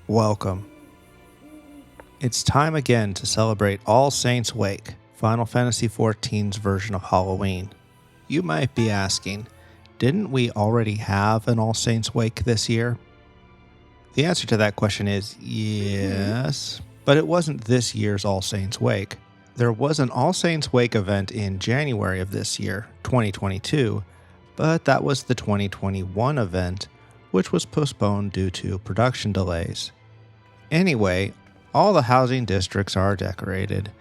Welcome. It's time again to celebrate All Saints' Wake, Final Fantasy XIV's version of Halloween. You might be asking, didn't we already have an All Saints' Wake this year? The answer to that question is yes, but it wasn't this year's All Saints' Wake. There was an All Saints' Wake event in January of this year, 2022, but that was the 2021 event, which was postponed due to production delays. Anyway, all the housing districts are decorated,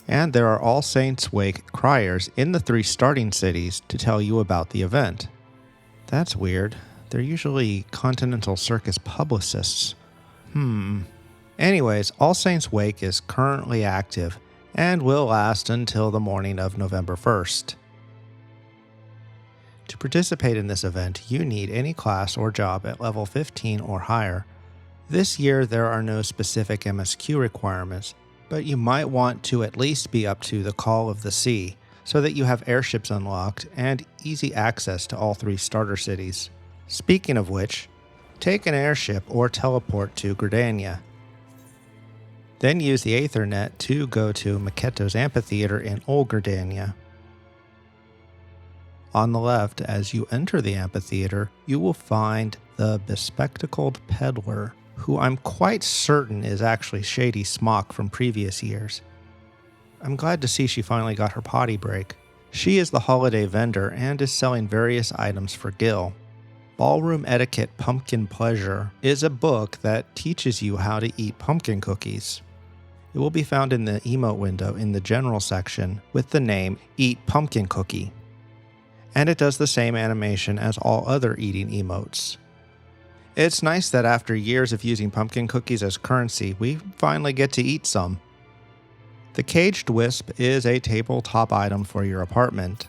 and there are All Saints' Wake criers in the 3 starting cities to tell you about the event. That's weird. They're usually Continental Circus publicists. Anyways, All Saints' Wake is currently active and will last until the morning of November 1st. To participate in this event, you need any class or job at level 15 or higher. This year, there are no specific MSQ requirements, but you might want to at least be up to the Call of the Sea, so that you have airships unlocked and easy access to all 3 starter cities. Speaking of which, take an airship or teleport to Gridania. Then use the Aethernet to go to Maketo's Amphitheater in Old Gridania. On the left, as you enter the amphitheater, you will find the bespectacled peddler, who I'm quite certain is actually Shady Smock from previous years. I'm glad to see she finally got her potty break. She is the holiday vendor and is selling various items for Gil. Ballroom Etiquette Pumpkin Pleasure is a book that teaches you how to eat pumpkin cookies. It will be found in the emote window in the general section with the name Eat Pumpkin Cookie. And it does the same animation as all other eating emotes. It's nice that after years of using pumpkin cookies as currency, we finally get to eat some. The Caged Wisp is a tabletop item for your apartment.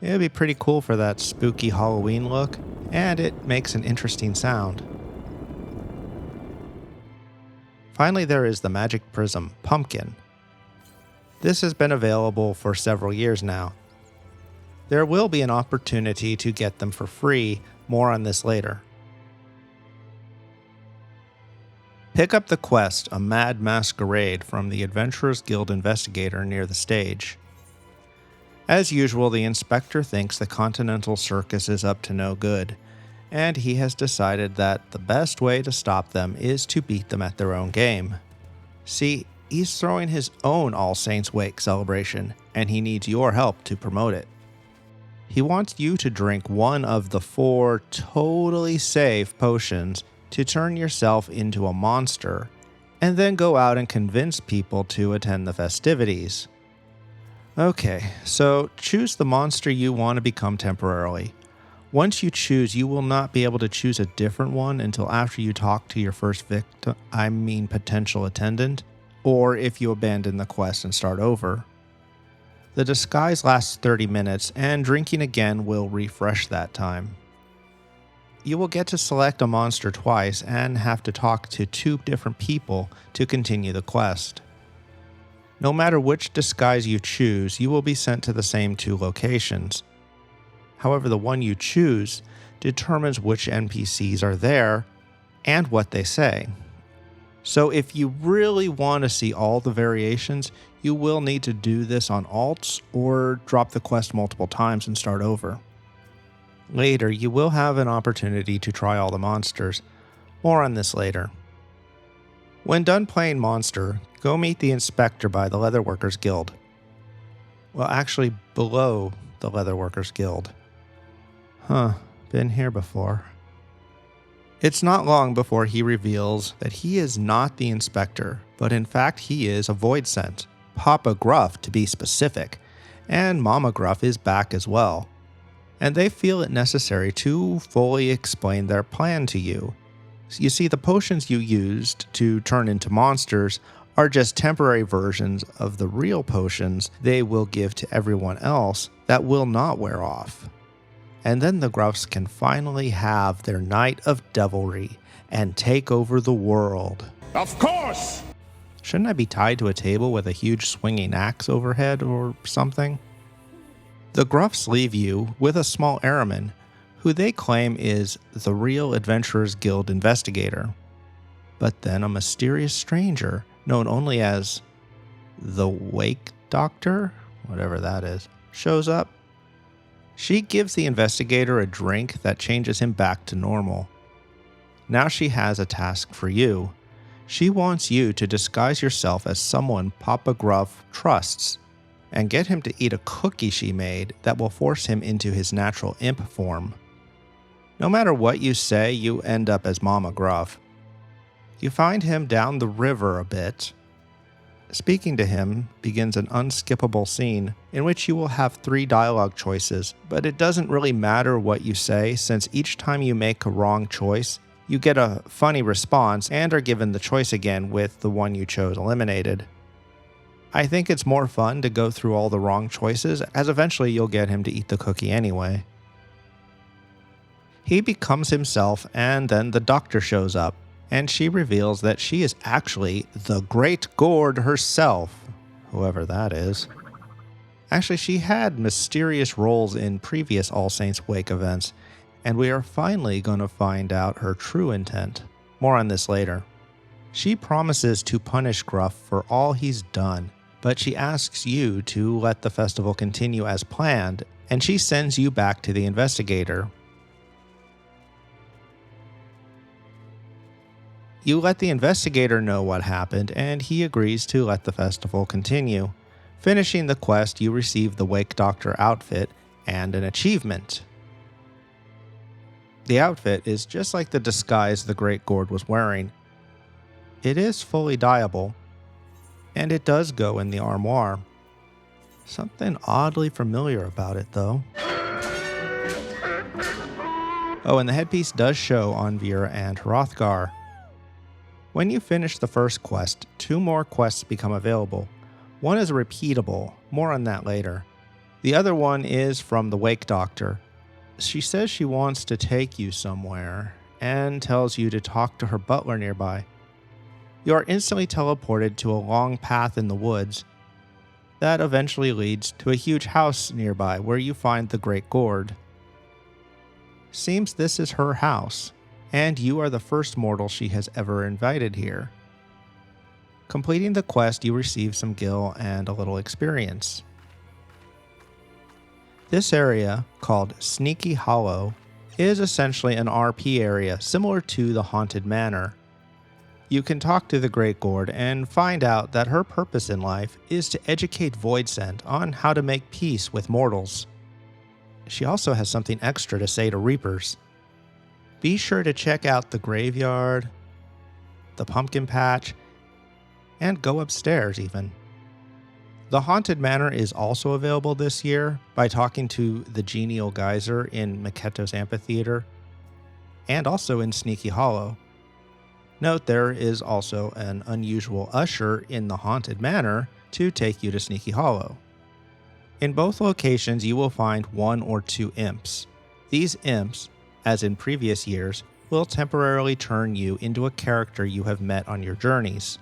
It'd be pretty cool for that spooky Halloween look, and it makes an interesting sound. Finally, there is the Magic Prism Pumpkin. This has been available for several years now. There will be an opportunity to get them for free, more on this later. Pick up the quest, A Mad Masquerade, from the Adventurers Guild Investigator near the stage. As usual, the inspector thinks the Continental Circus is up to no good, and he has decided that the best way to stop them is to beat them at their own game. See, he's throwing his own All Saints' Wake celebration, and he needs your help to promote it. He wants you to drink one of the 4 totally safe potions to turn yourself into a monster, and then go out and convince people to attend the festivities. Okay, so choose the monster you want to become temporarily. Once you choose, you will not be able to choose a different one until after you talk to your first potential attendant, or if you abandon the quest and start over. The disguise lasts 30 minutes, and drinking again will refresh that time. You will get to select a monster twice and have to talk to 2 different people to continue the quest. No matter which disguise you choose, you will be sent to the same 2 locations. However, the one you choose determines which NPCs are there and what they say. So if you really want to see all the variations, you will need to do this on alts or drop the quest multiple times and start over. Later, you will have an opportunity to try all the monsters. More on this later. When done playing Monster, go meet the inspector by the Leatherworkers Guild. Well, actually below the Leatherworkers Guild. Been here before. It's not long before he reveals that he is not the inspector, but in fact he is a Void Sent, Papa Gruff to be specific, and Mama Gruff is back as well. And they feel it necessary to fully explain their plan to you. You see, the potions you used to turn into monsters are just temporary versions of the real potions they will give to everyone else that will not wear off. And then the Gruffs can finally have their night of devilry and take over the world. Of course! Shouldn't I be tied to a table with a huge swinging axe overhead or something? The Gruffs leave you with a small airman, who they claim is the real Adventurers Guild investigator. But then a mysterious stranger, known only as the Wake Doctor, whatever that is, shows up. She gives the investigator a drink that changes him back to normal. Now she has a task for you. She wants you to disguise yourself as someone Papa Gruff trusts and get him to eat a cookie she made that will force him into his natural imp form. No matter what you say, you end up as Mama Gruff. You find him down the river a bit. Speaking to him begins an unskippable scene in which you will have 3 dialogue choices, but it doesn't really matter what you say since each time you make a wrong choice, you get a funny response and are given the choice again with the one you chose eliminated. I think it's more fun to go through all the wrong choices, as eventually you'll get him to eat the cookie anyway. He becomes himself, and then the doctor shows up, and she reveals that she is actually the Great Gourd herself, whoever that is. Actually, she had mysterious roles in previous All Saints Wake events, and we are finally going to find out her true intent. More on this later. She promises to punish Gruff for all he's done, but she asks you to let the festival continue as planned, and she sends you back to the investigator. You let the investigator know what happened, and he agrees to let the festival continue. Finishing the quest, you receive the Wake Doctor outfit and an achievement. The outfit is just like the disguise the Great Gourd was wearing. It is fully dyeable, and it does go in the armoire. Something oddly familiar about it, though. Oh, and the headpiece does show on Vera and Hrothgar. When you finish the first quest, 2 more quests become available. One is repeatable, more on that later. The other one is from the Wake Doctor. She says she wants to take you somewhere, and tells you to talk to her butler nearby. You are instantly teleported to a long path in the woods that eventually leads to a huge house nearby where you find the Great Gourd. Seems this is her house, and you are the first mortal she has ever invited here. Completing the quest, you receive some gil and a little experience. This area, called Sneaky Hollow, is essentially an RP area similar to the Haunted Manor. You can talk to the Great Gourd and find out that her purpose in life is to educate Voidsent on how to make peace with mortals. She also has something extra to say to Reapers. Be sure to check out the graveyard, the pumpkin patch, and go upstairs even. The Haunted Manor is also available this year by talking to the Genial Geyser in Maketo's Amphitheater, and also in Sneaky Hollow. Note there is also an unusual usher in the Haunted Manor to take you to Sneaky Hollow. In both locations you will find 1 or 2 imps. These imps, as in previous years, will temporarily turn you into a character you have met on your journeys.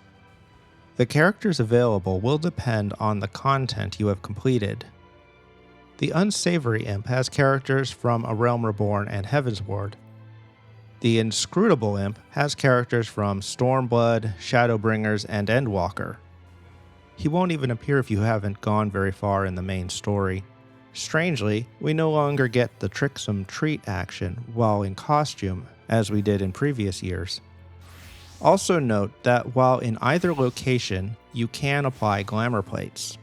The characters available will depend on the content you have completed. The Unsavory Imp has characters from A Realm Reborn and Heavensward. The Inscrutable Imp has characters from Stormblood, Shadowbringers, and Endwalker. He won't even appear if you haven't gone very far in the main story. Strangely, we no longer get the Tricksome Treat action while in costume, as we did in previous years. Also note that while in either location, you can apply glamour plates.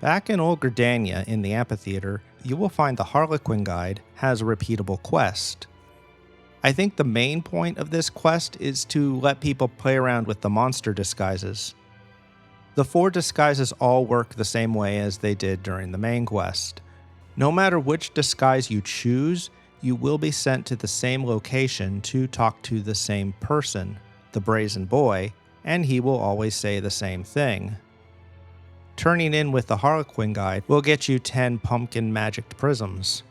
Back in Old Gridania in the amphitheater, you will find the Harlequin Guide has a repeatable quest. I think the main point of this quest is to let people play around with the monster disguises. The 4 disguises all work the same way as they did during the main quest. No matter which disguise you choose, you will be sent to the same location to talk to the same person, the Brazen Boy, and he will always say the same thing. Turning in with the Harlequin Guide will get you 10 pumpkin magicked prisms.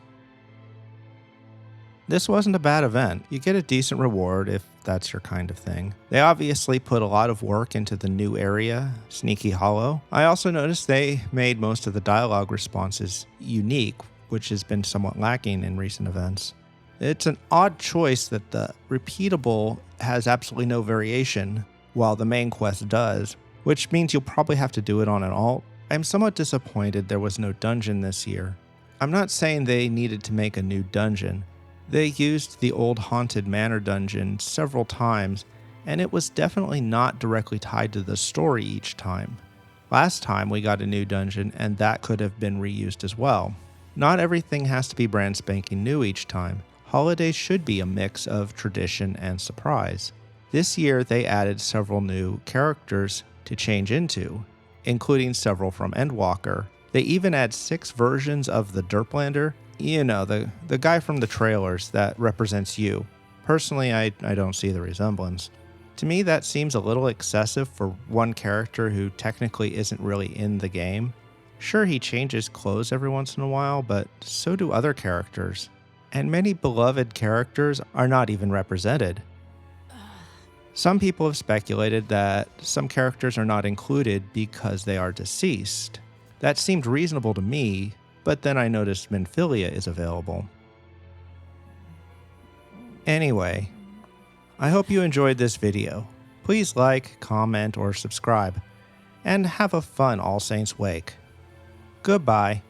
This wasn't a bad event. You get a decent reward if that's your kind of thing. They obviously put a lot of work into the new area, Sneaky Hollow. I also noticed they made most of the dialogue responses unique, which has been somewhat lacking in recent events. It's an odd choice that the repeatable has absolutely no variation, while the main quest does, which means you'll probably have to do it on an alt. I'm somewhat disappointed there was no dungeon this year. I'm not saying they needed to make a new dungeon. They used the old Haunted Manor dungeon several times, and it was definitely not directly tied to the story each time. Last time we got a new dungeon, and that could have been reused as well. Not everything has to be brand spanking new each time. Holidays should be a mix of tradition and surprise. This year they added several new characters to change into, including several from Endwalker. They even add 6 versions of the Derplander. You know, the guy from the trailers that represents you. Personally, I don't see the resemblance. To me, that seems a little excessive for one character who technically isn't really in the game. Sure, he changes clothes every once in a while, but so do other characters. And many beloved characters are not even represented. Some people have speculated that some characters are not included because they are deceased. That seemed reasonable to me, but then I noticed Minfilia is available. Anyway, I hope you enjoyed this video. Please like, comment, or subscribe, and have a fun All Saints Wake. Goodbye.